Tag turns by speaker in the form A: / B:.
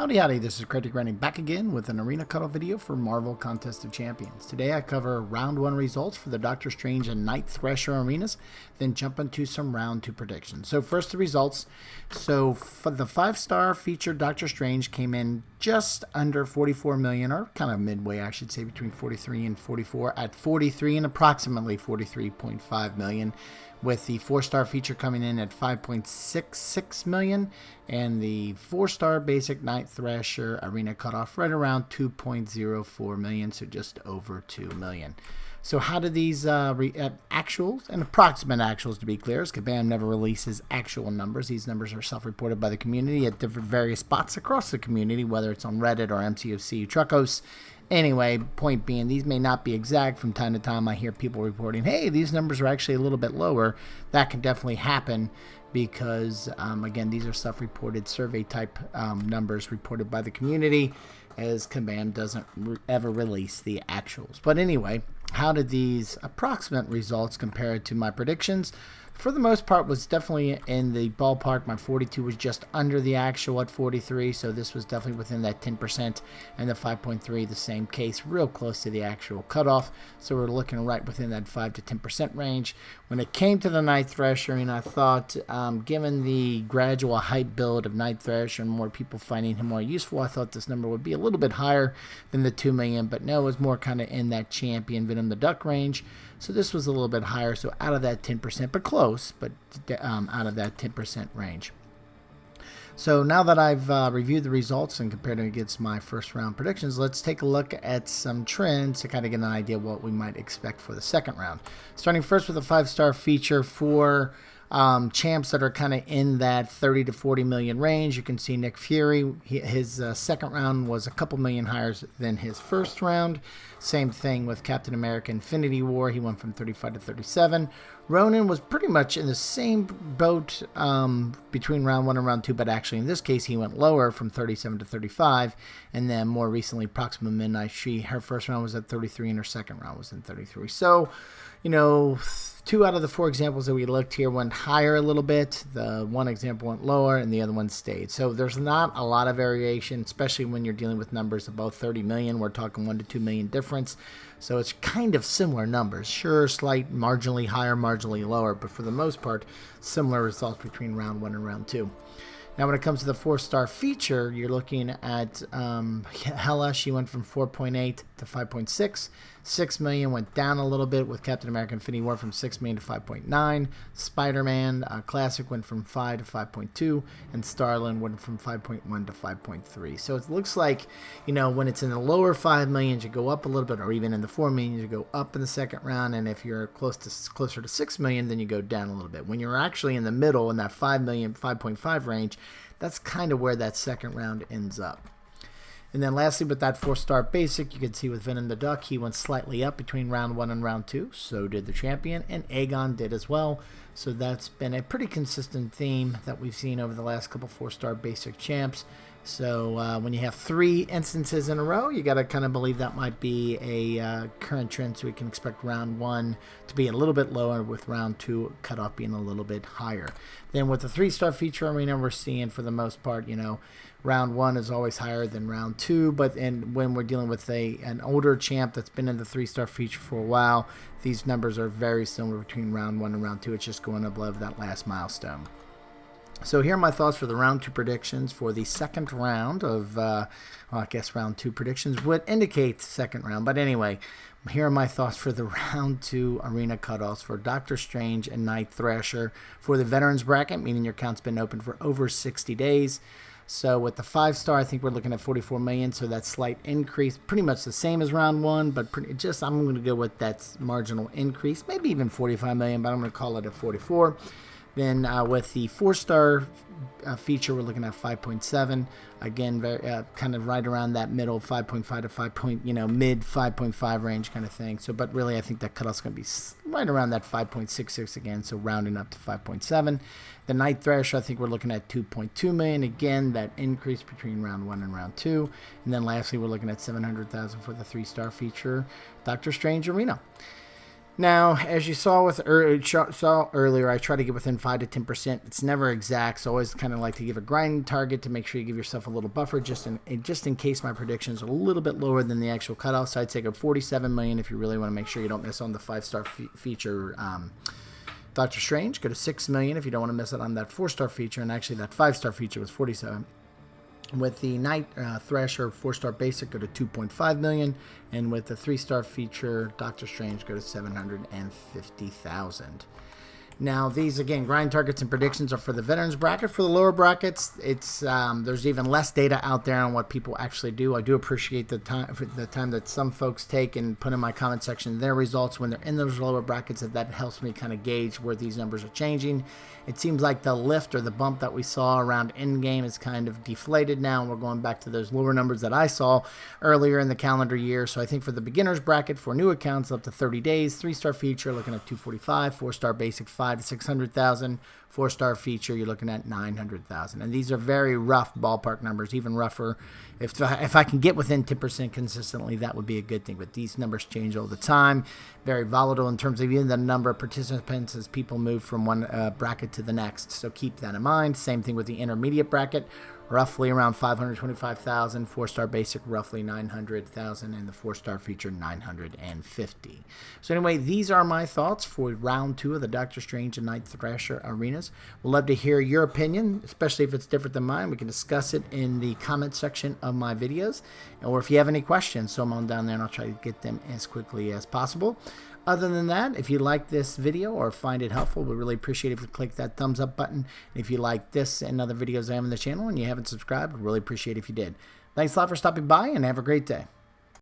A: Howdy howdy, this is Cryptic Running back again with an Arena Cutoff video for Marvel Contest of Champions. Today I cover Round 1 results for the Doctor Strange and Night Thrasher arenas, then jump into some Round 2 predictions. So first the results. So for the 5-star featured Doctor Strange came in just under 44 million, or kind of midway I should say, between 43 and 44, at 43 and approximately 43.5 million. With the 4-star feature coming in at 5.66 million, and the 4-star basic Night Thrasher Arena Cutoff right around 2.04 million, so just over 2 million. So how do these actuals and approximate actuals, to be clear, as Kabam never releases actual numbers. These numbers are self-reported by the community at different various spots across the community, whether it's on Reddit or MCOC Truckos. Anyway, point being, these may not be exact. From time to time, I hear people reporting, hey, these numbers are actually a little bit lower. That can definitely happen because, again, these are self-reported survey-type numbers reported by the community, as Kabam doesn't ever release the actuals. But anyway, how did these approximate results compare to my predictions? For the most part, was definitely in the ballpark. My 42 was just under the actual at 43, so this was definitely within that 10%, and the 5.3, the same case, real close to the actual cutoff. So we're looking right within that 5 to 10% range. When it came to the Night Thrasher, and I thought, given the gradual hype build of Night Thrasher and more people finding him more useful, I thought this number would be a little bit higher than the 2 million, but no, it was more kind of in that Champion Venom the Duck range. So this was a little bit higher, so out of that 10%, but close, but out of that 10% range. So now that I've reviewed the results and compared them against my first round predictions, let's take a look at some trends to kind of get an idea of what we might expect for the second round. Starting first with a 5-star feature for champs that are kind of in that 30 to 40 million range. You can see Nick Fury, his second round was a couple million higher than his first round. Same thing with Captain America Infinity War. He went from 35 to 37. Ronan was pretty much in the same boat between round 1 and round 2, but actually in this case he went lower from 37 to 35. And then more recently, Proxima Midnight, her first round was at 33 and her second round was in 33. So, you know, 2 out of the 4 examples that we looked here went higher a little bit. The one example went lower and the other one stayed. So there's not a lot of variation, especially when you're dealing with numbers above 30 million. We're talking 1 to 2 million difference. So it's kind of similar numbers. Sure, slight marginally higher, marginally lower, but for the most part, similar results between round 1 and round 2. Now, when it comes to the 4-star feature, you're looking at Hela. She went from 4.8 to 5.6. 6 million went down a little bit with Captain America Infinity War from 6 million to 5.9. Spider-Man Classic went from 5 to 5.2. And Starlin went from 5.1 to 5.3. So it looks like, you know, when it's in the lower 5 million, you go up a little bit, or even in the 4 million, you go up in the second round. And if you're closer to 6 million, then you go down a little bit. When you're actually in the middle, in that 5 million, 5.5 range, that's kind of where that second round ends up. And then lastly, with that 4-star basic, you can see with Venom the Duck, he went slightly up between round 1 and round 2. So did the Champion, and Aegon did as well. So that's been a pretty consistent theme that we've seen over the last couple 4-star basic champs. So when you have 3 instances in a row, you got to kind of believe that might be a current trend. So we can expect round 1 to be a little bit lower, with round 2 cutoff being a little bit higher. Then with the 3-star feature arena, we're seeing for the most part, you know, round 1 is always higher than round 2. But when we're dealing with an older champ that's been in the 3-star feature for a while, these numbers are very similar between round 1 and round 2. It's just going above that last milestone. So here are my thoughts for the round 2 predictions for the second round of, well, I guess round 2 predictions would indicate second round. But anyway, here are my thoughts for the round 2 arena cutoffs for Doctor Strange and Night Thrasher for the veterans bracket, meaning your account's been open for over 60 days. So with the 5-star, I think we're looking at 44 million. So that slight increase, pretty much the same as round 1, but I'm going to go with that marginal increase, maybe even 45 million, but I'm going to call it a 44. Then with the 4-star feature, we're looking at 5.7. Again, very, kind of right around that middle 5.5 to 5. Mid 5.5 range kind of thing. So, but really, I think that cutoff's going to be right around that 5.66 again. So rounding up to 5.7. The Night Thrasher, I think we're looking at 2.2 million. Again, that increase between round 1 and round 2. And then lastly, we're looking at 700,000 for the 3-star feature, Doctor Strange Arena. Now, as you saw earlier, I try to get within 5 to 10%. It's never exact, so I always kind of like to give a grind target to make sure you give yourself a little buffer, just in case my predictions are a little bit lower than the actual cutoff. So I'd take a 47 million if you really want to make sure you don't miss on the 5-star feature Doctor Strange. Go to 6 million if you don't want to miss it on that 4-star feature, and actually that 5-star feature was 47. With the Night Thrasher 4-star basic, go to 2.5 million, and with the 3-star feature Doctor Strange, go to 750,000. Now, these, again, grind targets and predictions are for the veterans bracket. For the lower brackets, it's there's even less data out there on what people actually do. I do appreciate the time that some folks take and put in my comment section their results when they're in those lower brackets. That helps me kind of gauge where these numbers are changing. It seems like the lift or the bump that we saw around endgame is kind of deflated now, and we're going back to those lower numbers that I saw earlier in the calendar year. So I think for the beginners bracket, for new accounts up to 30 days, 3-star feature looking at 245, 4-star basic 5 to 600,000, 4-star feature you're looking at 900,000, and these are very rough ballpark numbers, even rougher. If I can get within 10% consistently, that would be a good thing, but these numbers change all the time, very volatile in terms of even the number of participants as people move from one bracket to the next, so keep that in mind. Same thing with the intermediate bracket, roughly around 525,000, 4-star basic roughly 900,000, and the 4-star feature 950. So anyway, these are my thoughts for round 2 of the Doctor Strange and Night Thrasher arenas. We'd love to hear your opinion, especially if it's different than mine. We can discuss it in the comment section of my videos, or if you have any questions, throw them on down there and I'll try to get them as quickly as possible. Other than that, if you like this video or find it helpful, we really appreciate it if you click that thumbs up button. And if you like this and other videos I have on the channel and you haven't subscribed, we really appreciate it if you did. Thanks a lot for stopping by, and have a great day.